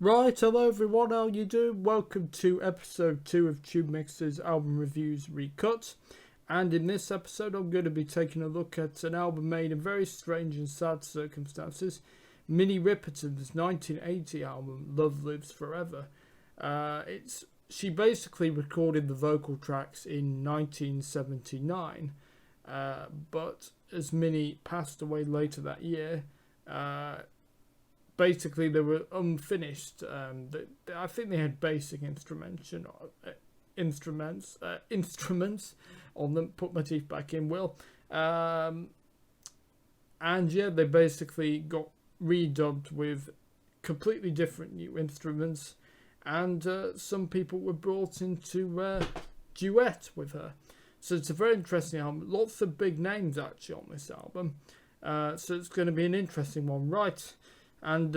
Right, hello everyone, how you doing? Welcome to episode 2 of TubeMix's album reviews ReCut. And in this episode I'm going to be taking a look at an album made in very strange and sad circumstances. Minnie Ripperton's 1980 album, Love Lives Forever. She basically recorded the vocal tracks in 1979. But as Minnie passed away later that year, basically they were unfinished. I think they had basic instruments on them. Put my teeth back in, Will. And yeah, they basically got redubbed with completely different new instruments, and some people were brought in to duet with her. So it's a very interesting album. Lots of big names actually on this album. So it's going to be an interesting one, right? And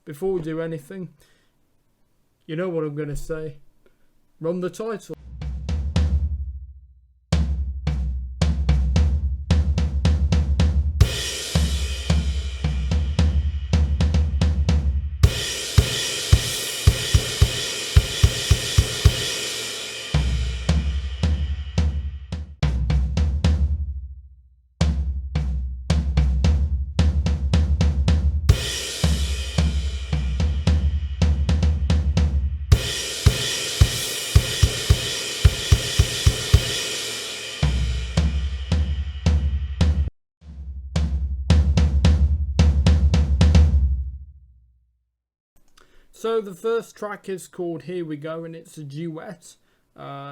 before we do anything, you know what I'm going to say. Run the title. So the first track is called Here We Go, and it's a duet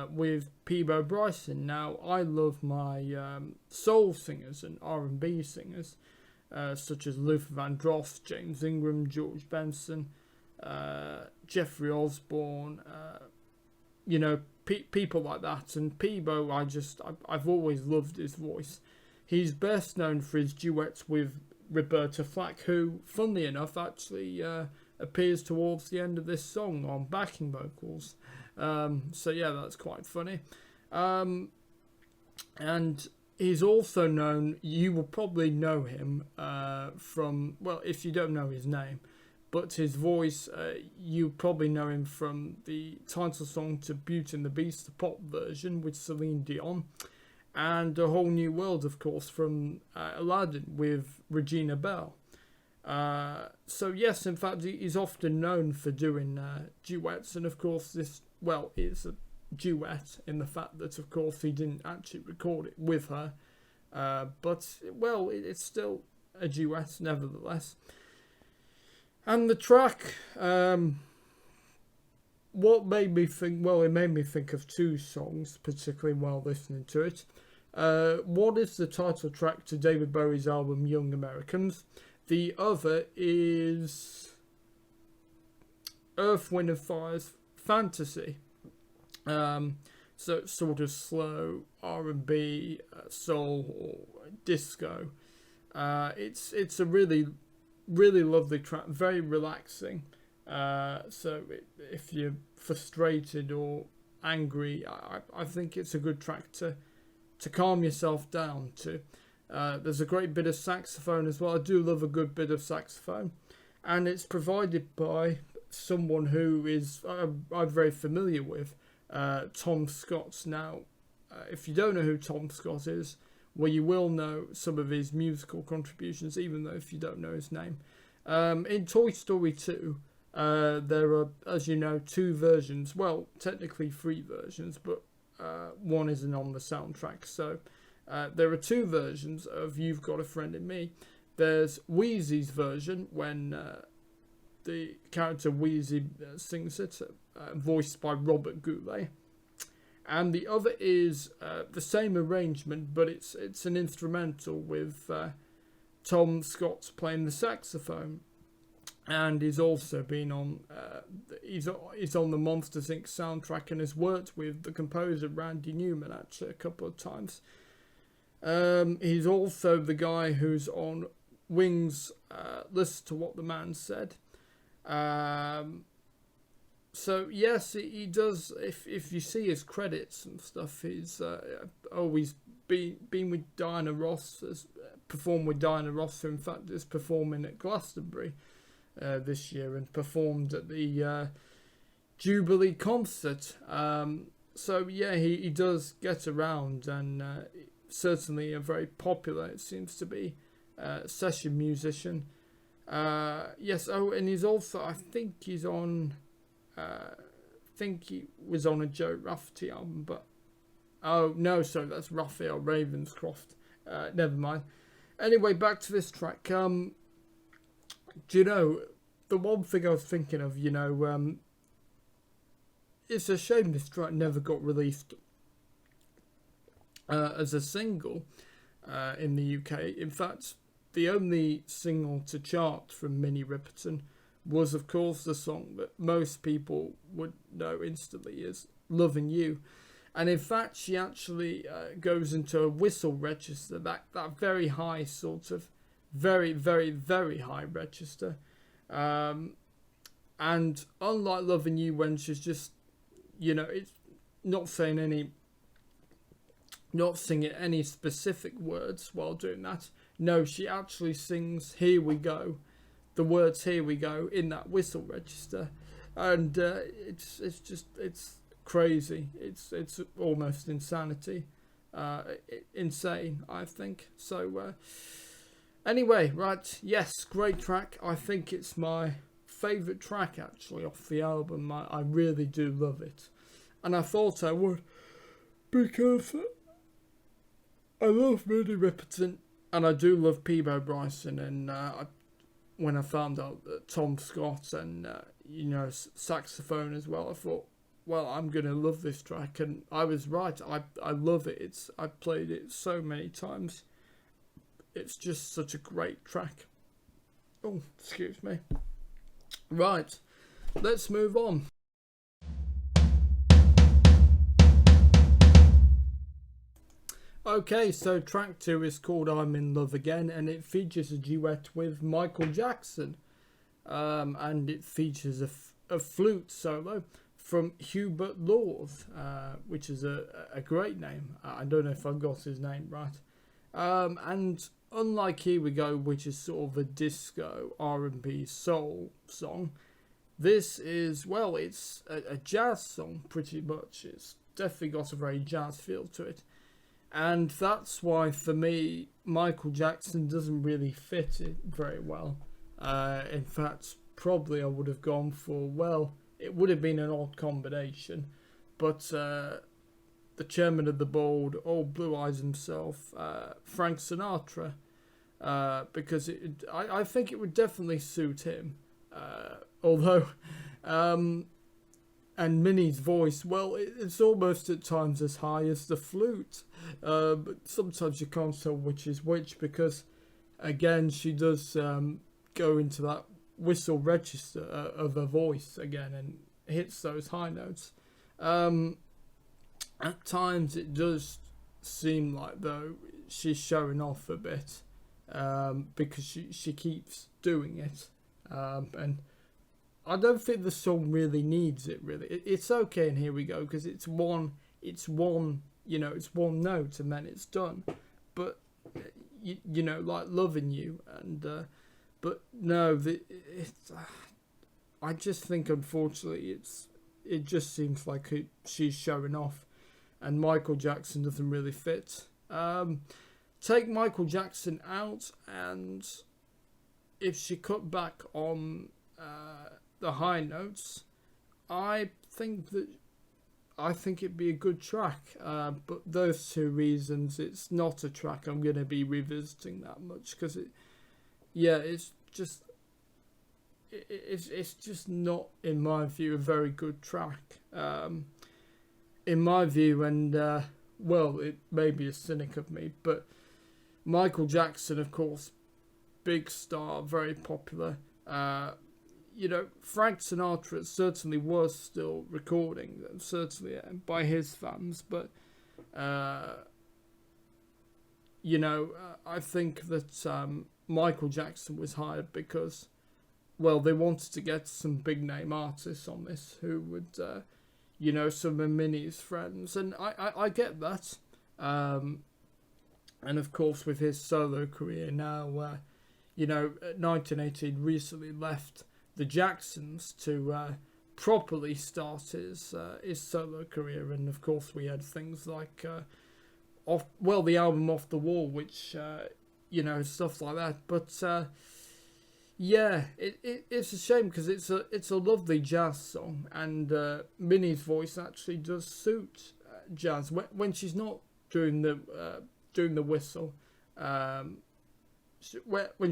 with Peabo Bryson. Now, I love my soul singers and R&B singers, such as Luther Vandross, James Ingram, George Benson, Jeffrey Osborne, people like that. And Peabo, I've always loved his voice. He's best known for his duets with Roberta Flack, who, funnily enough, actually appears towards the end of this song on backing vocals. So yeah, that's quite funny. And he's also known, you will probably know him from, well, if you don't know his name, but his voice, you probably know him from the title song to Beauty and the Beast, the pop version with Celine Dion, and A Whole New World, of course, from Aladdin with Regina Bell. So yes, in fact, he's often known for doing duets, and of course this, well, it's a duet in the fact that, of course, he didn't actually record it with her, but, well, it's still a duet nevertheless. And the track, what made me think, well, it made me think of two songs, particularly while listening to it. One is the title track to David Bowie's album Young Americans. The other is Earth, Wind and Fire's Fantasy. So it's sort of slow R&B, soul, or disco. It's a really, really lovely track, very relaxing. So if you're frustrated or angry, I think it's a good track to calm yourself down to. There's a great bit of saxophone as well. I do love a good bit of saxophone. And it's provided by someone who is I'm very familiar with, Tom Scott. Now, if you don't know who Tom Scott is, well, you will know some of his musical contributions, even though if you don't know his name. In Toy Story 2, there are, as you know, two versions. Well, technically three versions, but one isn't on the soundtrack. So there are two versions of You've Got a Friend in Me. There's Wheezy's version, when the character Wheezy sings it, voiced by Robert Goulet. And the other is the same arrangement, but it's an instrumental with Tom Scott playing the saxophone. And he's also been on he's on the Monsters Inc. soundtrack and has worked with the composer Randy Newman actually a couple of times. He's also the guy who's on Wings' Listen to What the Man Said. So yes, he does. If you see his credits and stuff, he's always been with Diana Ross, has performed with Diana Ross, who in fact is performing at Glastonbury this year and performed at the Jubilee concert. So yeah, he does get around, and certainly a very popular, it seems to be, session musician. Yes, oh, and he's also, I think he's on, think he was on a Joe Rafferty album, but, oh, no, sorry, that's Raphael Ravenscroft. Never mind. Anyway, back to this track. Do you know, the one thing I was thinking of, you know, it's a shame this track never got released as a single in the UK. In fact, the only single to chart from Minnie Ripperton was, of course, the song that most people would know instantly is Loving You. And in fact, she actually goes into a whistle register, that very high sort of, very, very, very high register. And unlike Loving You, when she's just, you know, it's not singing any specific words while doing that. No, she actually sings "Here We Go," the words "Here We Go" in that whistle register, and it's crazy. It's almost insanity, insane, I think. So anyway, right, yes, great track. I think it's my favourite track actually off the album. I really do love it, and I thought I would because I love Minnie Ripperton and I do love Peabo Bryson, and when I found out that Tom Scott and you know, saxophone as well, I thought, well, I'm gonna love this track, and I was right. I love it. I've played it so many times. It's just such a great track. Oh, excuse me. Right, let's move on. Okay, so track 2 is called I'm in Love Again, and it features a duet with Michael Jackson. And it features a flute solo from Hubert Lord, which is a great name. I don't know if I got his name right. And unlike Here We Go, which is sort of a disco R&B soul song, this is, well, it's a jazz song pretty much. It's definitely got a very jazz feel to it. And that's why, for me, Michael Jackson doesn't really fit it very well. In fact, probably I would have gone for, well, it would have been an odd combination. But the chairman of the board, old Blue Eyes himself, Frank Sinatra, because I think it would definitely suit him. Although... and Minnie's voice, well, it's almost at times as high as the flute. But sometimes you can't tell which is which because, again, she does go into that whistle register of her voice again and hits those high notes. At times it does seem like, though, she's showing off a bit because she keeps doing it. And I don't think the song really needs it. Really, it's okay. And Here We Go because it's one, you know, it's one note and then it's done. But you know, like Loving You, and but no, I just think unfortunately it just seems like she's showing off, and Michael Jackson doesn't really fit. Take Michael Jackson out, and if she cut back on the high notes, I think it'd be a good track. But those two reasons, it's not a track I'm going to be revisiting that much because it's just not, in my view, a very good track. In my view, and well, it may be a cynic of me, but Michael Jackson, of course, big star, very popular. You know, Frank Sinatra certainly was still recording, certainly by his fans, but you know, I think that Michael Jackson was hired because, well, they wanted to get some big name artists on this who would, you know, some of Minnie's friends, and I get that. And of course, with his solo career now, you know, 1918 recently left the Jacksons to properly start his solo career. And of course we had things like the album Off the Wall, which stuff like that. But yeah, it's a shame because it's a lovely jazz song, and Minnie's voice actually does suit jazz when she's not doing the whistle. When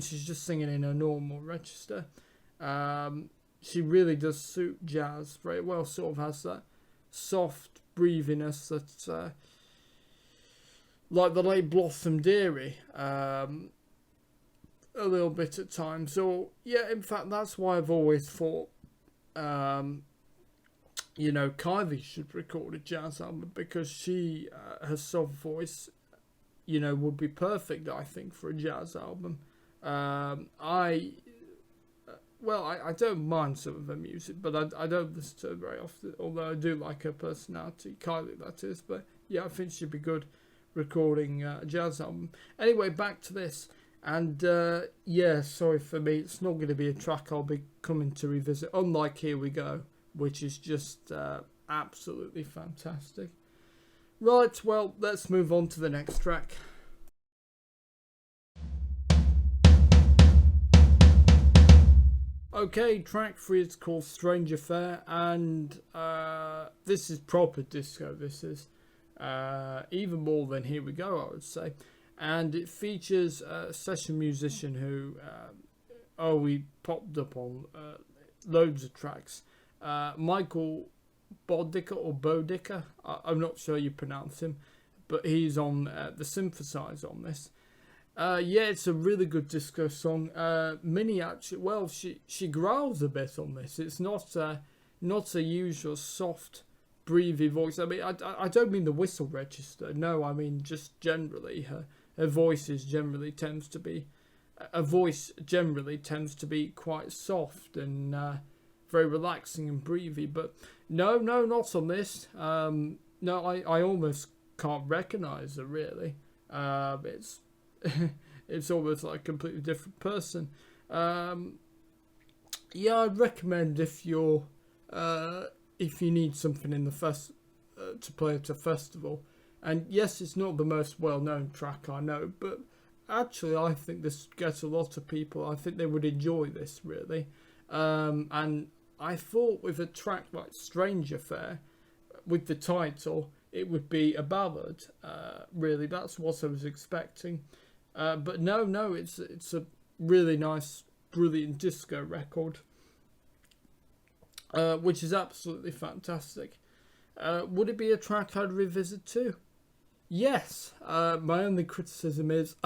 she's just singing in a normal register, she really does suit jazz very well. Sort of has that soft breathiness that, like the late Blossom Dearie, a little bit at times. So yeah, in fact, that's why I've always thought, Kylie should record a jazz album, because her soft voice, would be perfect, I think, for a jazz album. I don't mind some of her music, but I don't listen to her very often, although I do like her personality, Kylie, that is. But yeah, I think she'd be good recording a jazz album. Anyway, back to this. And sorry for me, it's not going to be a track I'll be coming to revisit, unlike Here We Go, which is just absolutely fantastic. Right, well, let's move on to the next track. Okay, track 3 is called Strange Affair, and this is proper disco. This is even more than Here We Go, I would say. And it features a session musician who we popped up on loads of tracks. Michael Bodicker. I'm not sure you pronounce him, but he's on the synthesizer on this. It's a really good disco song. Minnie actually, she growls a bit on this. It's not a usual soft, breathy voice. I mean, I don't mean the whistle register. No, I mean just generally her voice generally tends to be quite soft and very relaxing and breathy. But no, not on this. No, I almost can't recognise her really. It's it's almost like a completely different person. I'd recommend if you need something in the to play at a festival. And yes, it's not the most well-known track, I know, but actually I think this gets a lot of people. I think they would enjoy this, really. And I thought with a track like Strange Affair, with the title, it would be a ballad. Really, that's what I was expecting. But no, it's a really nice, brilliant disco record, which is absolutely fantastic. Would it be a track I'd revisit too? Yes. My only criticism is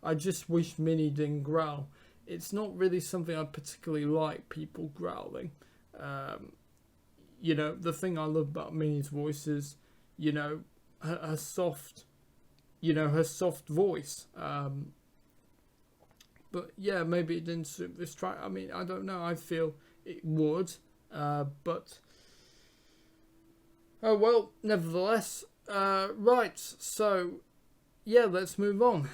I just wish Minnie didn't growl. It's not really something I particularly like, people growling. The thing I love about Minnie's voice is, her soft, her soft voice. But yeah, maybe it didn't suit this track. I mean, I don't know. I feel it would, but oh well. Nevertheless, right. So yeah, let's move on.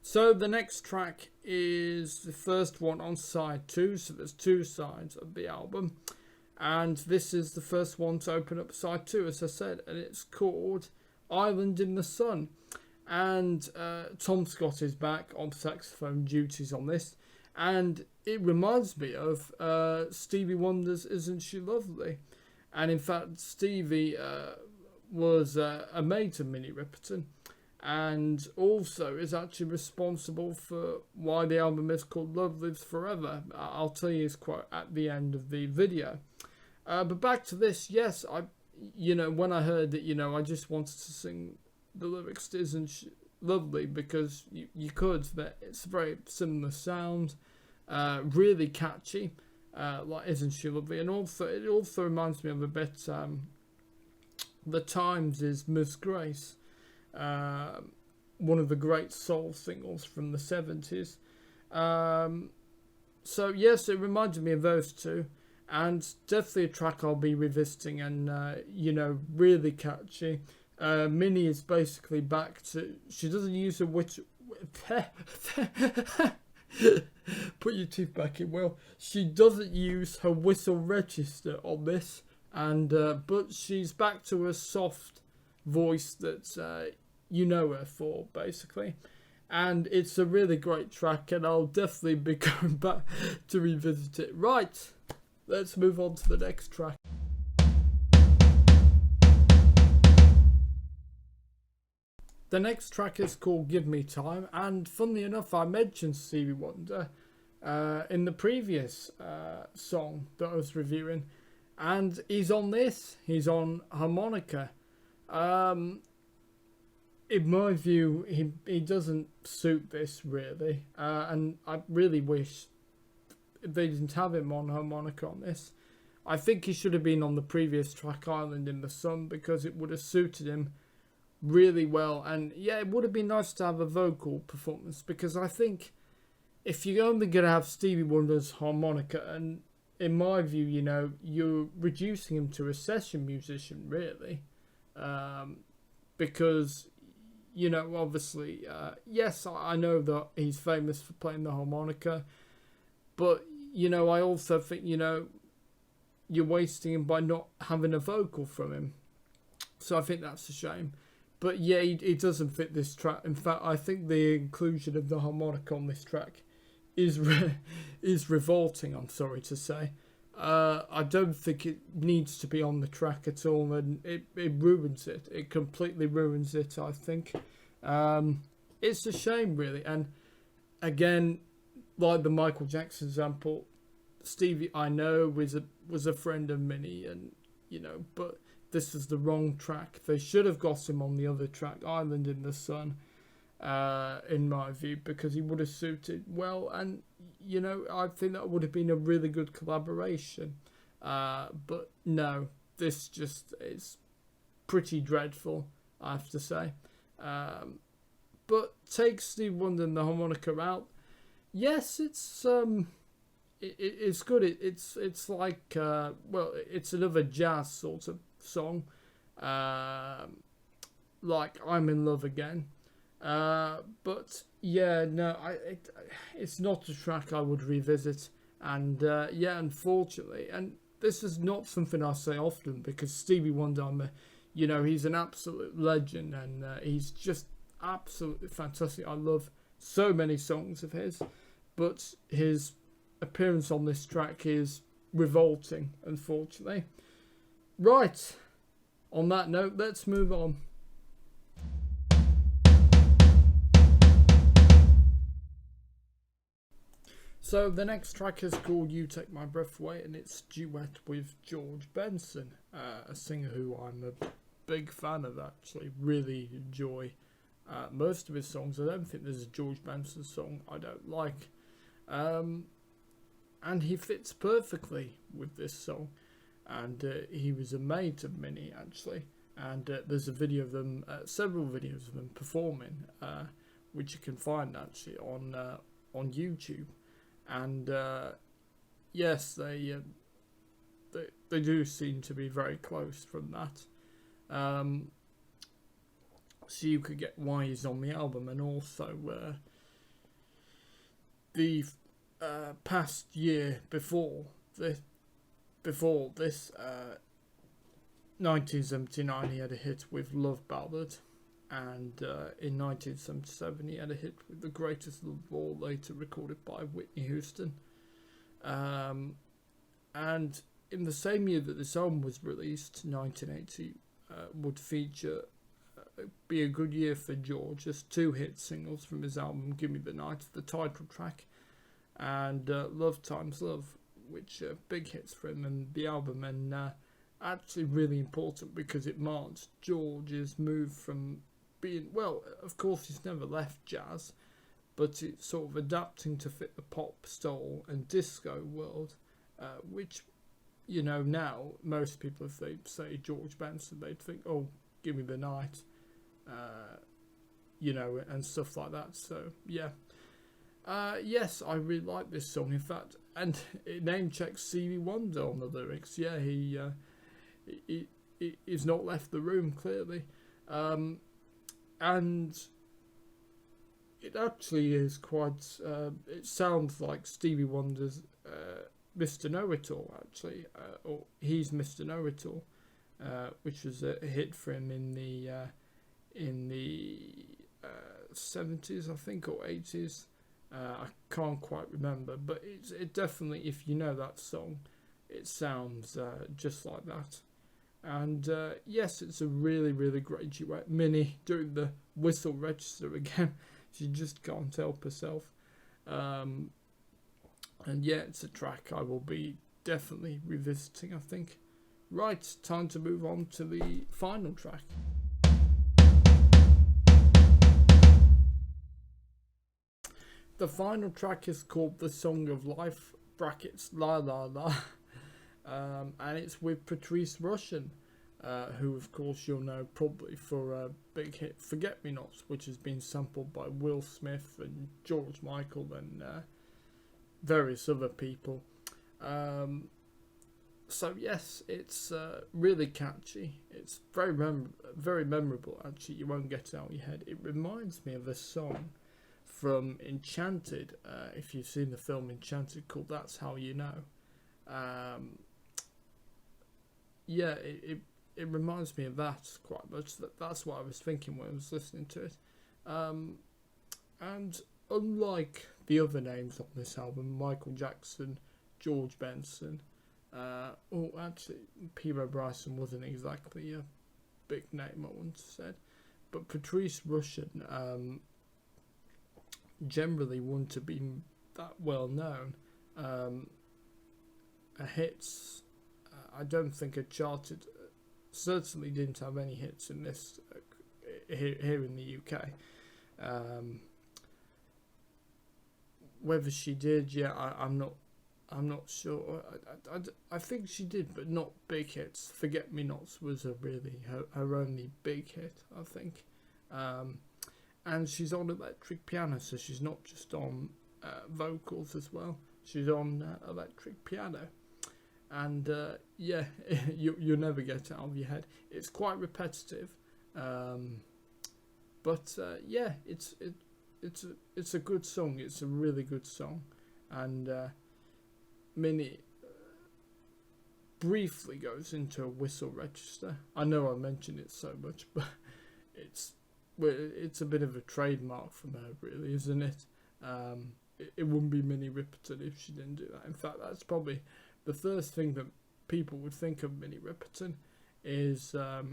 So the next track is the first one on side 2. So there's 2 sides of the album. And this is the first one to open up side 2, as I said. And it's called Island in the Sun. And Tom Scott is back on saxophone duties on this. And it reminds me of Stevie Wonder's Isn't She Lovely? And in fact, Stevie was a mate of Minnie Ripperton. And also is actually responsible for why the album is called Love Lives Forever. I'll tell you his quote at the end of the video. But back to this, yes, when I heard that, I just wanted to sing the lyrics to Isn't She Lovely, because you could, but it's a very similar sound, really catchy, like Isn't She Lovely, and also it also reminds me of a bit The Times' Miss Grace. One of the great soul singles from the 70s. So yes, it reminded me of those two, and definitely a track I'll be revisiting, and really catchy. Minnie is basically back to. She doesn't use a witch. Put your teeth back in. Well, she doesn't use her whistle register on this, and but she's back to a soft voice that you know her for, basically. And it's a really great track, and I'll definitely be going back to revisit it. Right, let's move on to the next track. The next track is called Give Me Time, and funnily enough, I mentioned Stevie Wonder in the previous song that I was reviewing, and he's on this. He's on harmonica. In my view, he doesn't suit this really, and I really wish they didn't have him on harmonica on this. I think he should have been on the previous track, Island in the Sun, because it would have suited him really well. And yeah, it would have been nice to have a vocal performance, because I think if you're only going to have Stevie Wonder's harmonica, and in my view, you know, you're reducing him to a session musician really, because, you know, obviously, yes, I know that he's famous for playing the harmonica, but, you know, I also think, you know, you're wasting him by not having a vocal from him. So I think that's a shame. But yeah, he doesn't fit this track. In fact, I think the inclusion of the harmonica on this track is revolting, I'm sorry to say. I don't think it needs to be on the track at all, and it ruins it. It completely ruins it, I think. It's a shame, really. And again, like the Michael Jackson example, Stevie, I know, was a friend of Minnie, and, you know, but this is the wrong track. They should have got him on the other track, Island in the Sun, in my view, because he would have suited well, and, you know, I think that would have been a really good collaboration. But no, this just is pretty dreadful, I have to say. But take Steve Wonder and the harmonica out. Yes, it's it's good. It's like well, it's another jazz sort of song, like I'm in Love Again. But yeah, no, it's not a track I would revisit. And yeah, unfortunately, and this is not something I say often, because Stevie Wonder, you know, he's an absolute legend, and he's just absolutely fantastic. I love so many songs of his, but his appearance on this track is revolting, unfortunately. Right, on that note, let's move on. So the next track is called You Take My Breath Away, and it's duet with George Benson, a singer who I'm a big fan of, actually. Really enjoy most of his songs. I don't think there's a George Benson song I don't like. And he fits perfectly with this song. And he was a mate of Minnie, actually. And there's a video of them, several videos of them performing, which you can find actually on YouTube. And yes, they do seem to be very close from that. So you could get why he's on the album, and also the past year before this, 1979, he had a hit with Love Ballad, and in 1977 he had a hit with The Greatest Love of All, later recorded by Whitney Houston. And in the same year that this album was released, 1980, would be a good year for George. Just 2 hit singles from his album Give Me the Night, the title track, and Love Times Love, which are big hits for him and the album, and actually really important because it marks George's move from being, well, of course he's never left jazz, but it's sort of adapting to fit the pop, soul and disco world, which, you know, now most people, if they say George Benson, they'd think, oh, Give Me the Night, you know, and stuff like that. So yeah, yes, I really like this song, in fact, and it name checks Stevie Wonder on the lyrics. Yeah, he's not left the room, clearly. And it actually is quite. It sounds like Stevie Wonder's Mr. Know-It-All, actually, or he's Mr. Know-It-All, which was a hit for him in the 70s, I think, or 80s. I can't quite remember, but it definitely, if you know that song, it sounds just like that. And yes, it's a really, really great duet. Minnie doing the whistle register again. She just can't help herself. And yeah, it's a track I will be definitely revisiting, I think. Right, time to move on to the final track. The final track is called The Song of Life, brackets, La La La. And it's with Patrice Rushen, who of course you'll know probably for a big hit Forget Me Nots, which has been sampled by Will Smith and George Michael and various other people. So yes, it's really catchy. It's very memorable actually. You won't get it out of your head. It reminds me of a song from Enchanted, if you've seen the film Enchanted, called That's How You Know. Yeah, it reminds me of that quite much. That's what I was thinking when I was listening to it. And unlike the other names on this album, Michael Jackson, George Benson, actually, P.O. Bryson wasn't exactly a big name, I once said, but Patrice Rushen generally wouldn't have been that well known. Hits, I don't think it charted. Certainly didn't have any hits in this here in the UK. Whether she did, yeah, I'm not sure. I think she did, but not big hits. Forget Me Nots was her only big hit, I think. And she's on electric piano, so she's not just on vocals as well. She's on electric piano. And yeah, you'll never get it out of your head. It's quite repetitive, but yeah, it's a good song. It's a really good song, and Minnie briefly goes into a whistle register. I know I mentioned it so much, but it's a bit of a trademark from her, really, isn't it? It wouldn't be Minnie Ripperton if she didn't do that. In fact, that's probably the first thing that people would think of Minnie Ripperton is her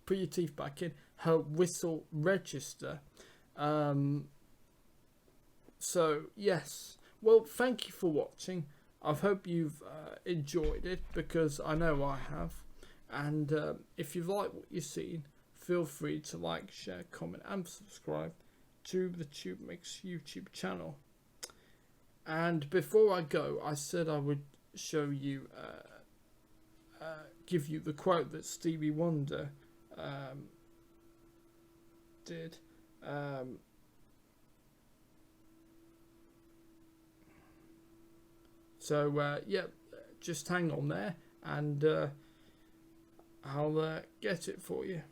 put your teeth back in, her whistle register. So yes, well, thank you for watching. I hope you've enjoyed it, because I know I have. And if you've liked what you've seen, feel free to like, share, comment and subscribe to the TubeMix YouTube channel. And before I go, I said I would show you, give you the quote that Stevie Wonder did. So yeah, just hang on there, and I'll get it for you.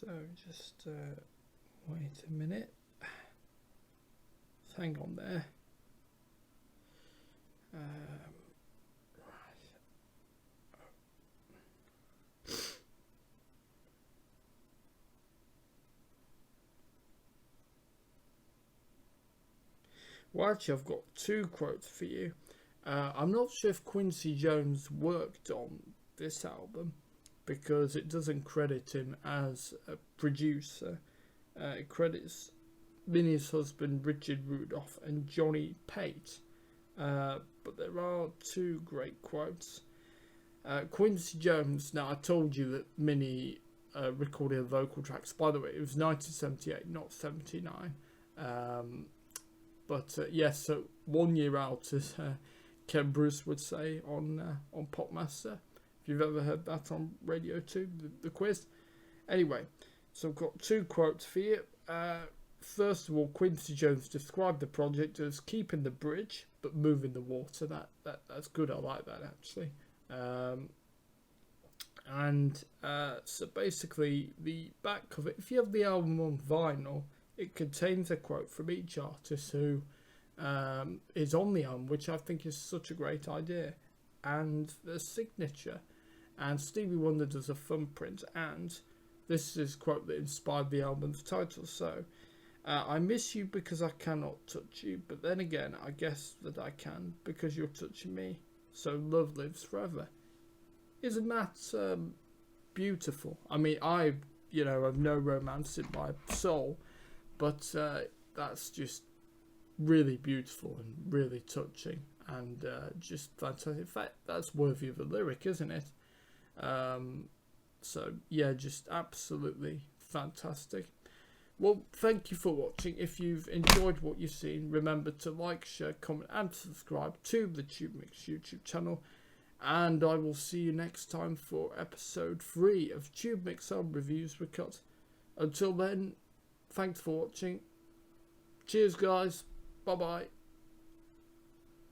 So just wait a minute. Hang on there. Well, actually, I've got two quotes for you. I'm not sure if Quincy Jones worked on this album, because it doesn't credit him as a producer. It credits Minnie's husband Richard Rudolph and Johnny Pate. But there are two great quotes. Quincy Jones, now I told you that Minnie recorded her vocal tracks. By the way, it was 1978, not 79. But yes, so 1 year out, as Ken Bruce would say on Popmaster. If you've ever heard that on Radio 2, the quiz. Anyway, so I've got two quotes for you. first of all, Quincy Jones described the project as keeping the bridge but moving the water. That's good. I like that, actually. So basically, the back cover, if you have the album on vinyl, it contains a quote from each artist who is on the album, which I think is such a great idea, and the signature. And Stevie Wonder does a thumbprint, and this is a quote that inspired the album's title. So, I miss you because I cannot touch you, but then again, I guess that I can because you're touching me. So love lives forever. Isn't that beautiful? I mean, I have no romance in my soul, but that's just really beautiful and really touching and just fantastic. In fact, that's worthy of a lyric, isn't it? So yeah, just absolutely fantastic. Well, thank you for watching. If you've enjoyed what you've seen, remember to like, share, comment and subscribe to the TubeMix YouTube channel. And I will see you next time for episode 3 of TubeMix's Reviews ReCut. Until then, thanks for watching. Cheers, guys. Bye-bye.